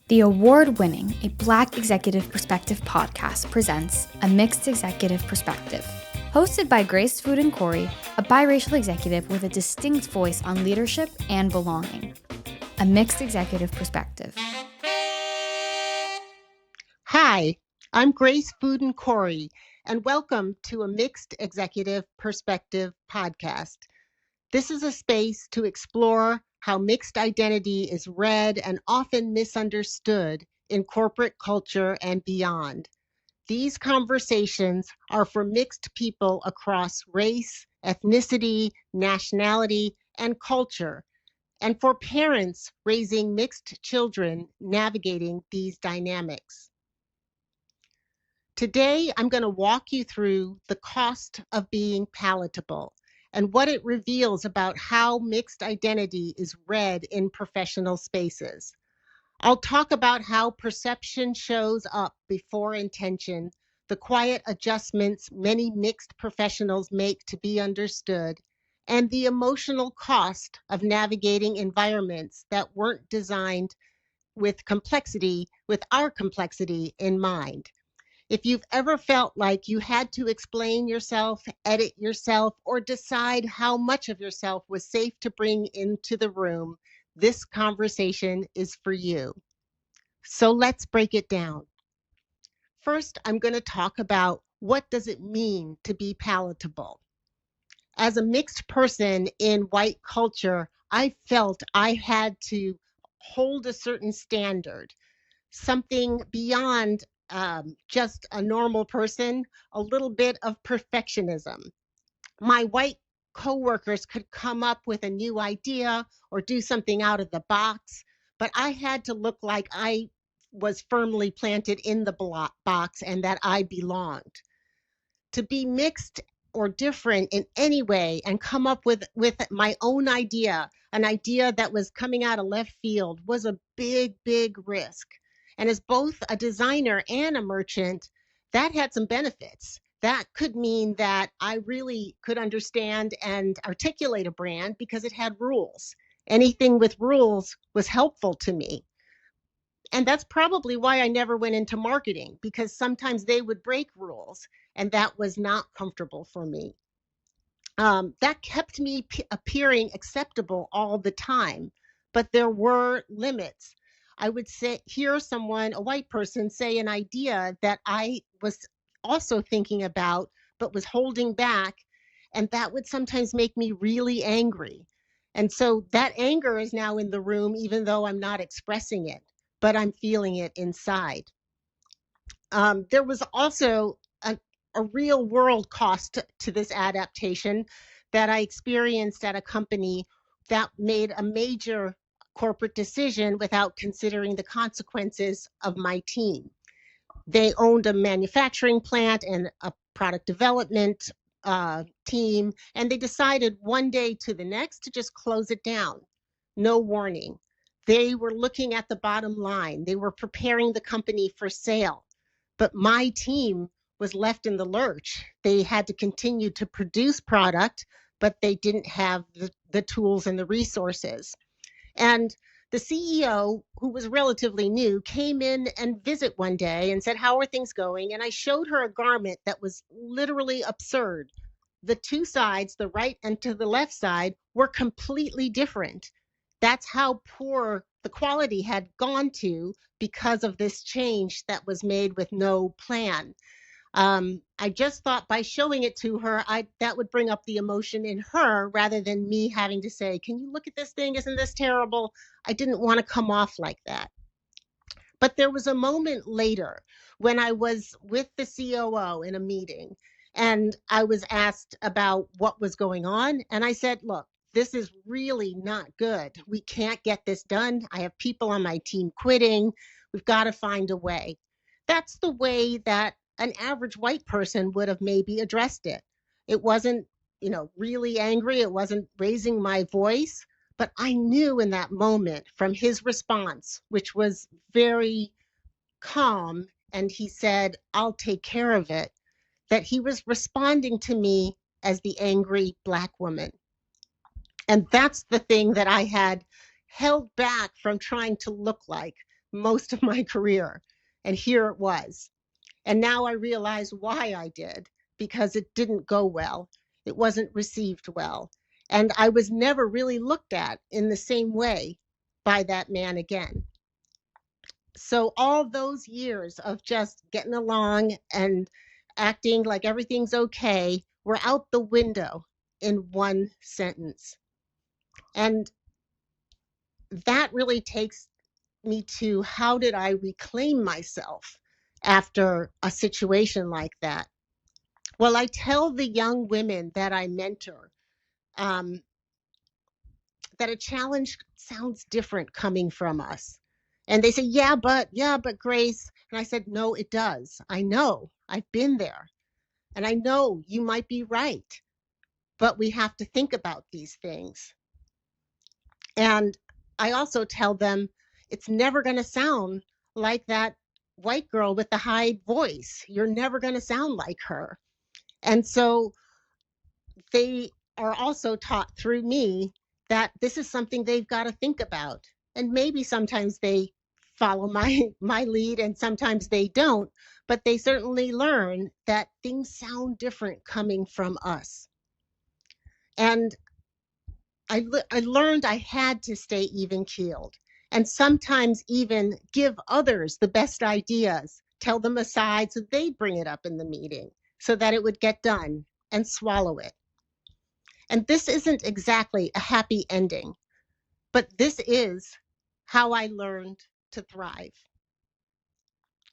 The award-winning A Black Executive Perspective podcast presents A Mixed Executive Perspective. Hosted by Fooden Correy, a biracial executive with a distinct voice on leadership and belonging. A Mixed Executive Perspective. Hi, I'm Fooden Correy, and welcome to a Mixed Executive Perspective podcast. This is a space to explore how mixed identity is read and often misunderstood in corporate culture and beyond. These conversations are for mixed people across race, ethnicity, nationality, and culture, and for parents raising mixed children navigating these dynamics. Today, I'm going to walk you through the cost of being palatable and what it reveals about how mixed identity is read in professional spaces. I'll talk about how perception shows up before intention, the quiet adjustments many mixed professionals make to be understood, and the emotional cost of navigating environments that weren't designed with our complexity in mind. If you've ever felt like you had to explain yourself, edit yourself, or decide how much of yourself was safe to bring into the room, this conversation is for you. So let's break it down. First, I'm going to talk about what does it mean to be palatable. As a mixed person in white culture, I felt I had to hold a certain standard, something beyond just a normal person, a little bit of perfectionism. My white coworkers could come up with a new idea or do something out of the box, but I had to look like I was firmly planted in the box and that I belonged. To be mixed or different in any way and come up with my own idea, an idea that was coming out of left field, was a big, big risk. And as both a designer and a merchant, that had some benefits. That could mean that I really could understand and articulate a brand because it had rules. Anything with rules was helpful to me. And that's probably why I never went into marketing, because sometimes they would break rules, and that was not comfortable for me. That kept me appearing acceptable all the time, but there were limits. I would hear someone, a white person, say an idea that I was also thinking about, but was holding back, and that would sometimes make me really angry. And so that anger is now in the room, even though I'm not expressing it, but I'm feeling it inside. There was also a real world cost to this adaptation that I experienced at a company that made a major corporate decision without considering the consequences of my team. They owned a manufacturing plant and a product development team, and they decided one day to the next to just close it down. No warning. They were looking at the bottom line. They were preparing the company for sale. But my team was left in the lurch. They had to continue to produce product, but they didn't have the tools and the resources. And the CEO, who was relatively new, came in and visit one day and said, "How are things going?" And I showed her a garment that was literally absurd. The two sides, the right and to the left side, were completely different. That's how poor the quality had gone to because of this change that was made with no plan. I just thought by showing it to her, that would bring up the emotion in her rather than me having to say, "Can you look at this thing? Isn't this terrible?" I didn't want to come off like that. But there was a moment later when I was with the COO in a meeting and I was asked about what was going on. And I said, "Look, this is really not good. We can't get this done. I have people on my team quitting. We've got to find a way." That's the way that an average white person would have maybe addressed it. It wasn't, really angry. It wasn't raising my voice. But I knew in that moment from his response, which was very calm, and he said, "I'll take care of it," that he was responding to me as the angry Black woman. And that's the thing that I had held back from trying to look like. most of my career. And here it was. And now I realize why I did, because it didn't go well. It wasn't received well. And I was never really looked at in the same way by that man again. So all those years of just getting along and acting like everything's okay were out the window in one sentence. And that really takes me to, how did I reclaim myself after a situation like that? Well, I tell the young women that I mentor that a challenge sounds different coming from us. And they say, yeah, but Grace. And I said, no, it does. I know. I've been there. And I know you might be right, but we have to think about these things. And I also tell them it's never going to sound like that white girl with the high voice. You're never going to sound like her. And so they are also taught through me that this is something they've got to think about. And maybe sometimes they follow my lead and sometimes they don't, but they certainly learn that things sound different coming from us. And I learned I had to stay even keeled and sometimes even give others the best ideas, tell them aside so they'd bring it up in the meeting so that it would get done, and swallow it. And this isn't exactly a happy ending, but this is how I learned to thrive.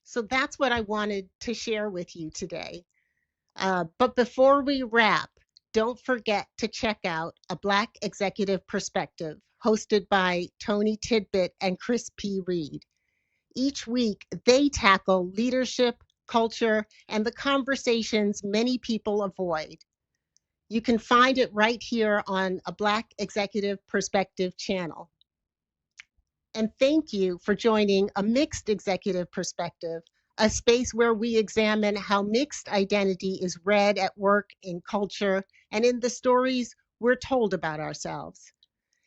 So that's what I wanted to share with you today. But before we wrap, don't forget to check out A Black Executive Perspective, hosted by Tony Tidbit and Chris P. Reed. Each week, they tackle leadership, culture, and the conversations many people avoid. You can find it right here on A Black Executive Perspective channel. And thank you for joining A Mixed Executive Perspective, a space where we examine how mixed identity is read at work, in culture, and in the stories we're told about ourselves.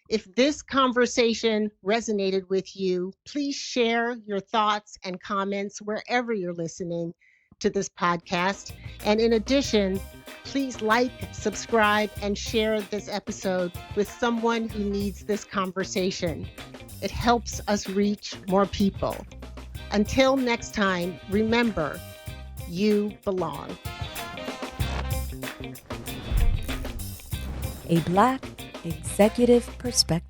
If this conversation resonated with you, please share your thoughts and comments wherever you're listening to this podcast. And in addition, please like, subscribe, and share this episode with someone who needs this conversation. It helps us reach more people. Until next time, remember, you belong. A Black Executive Perspective.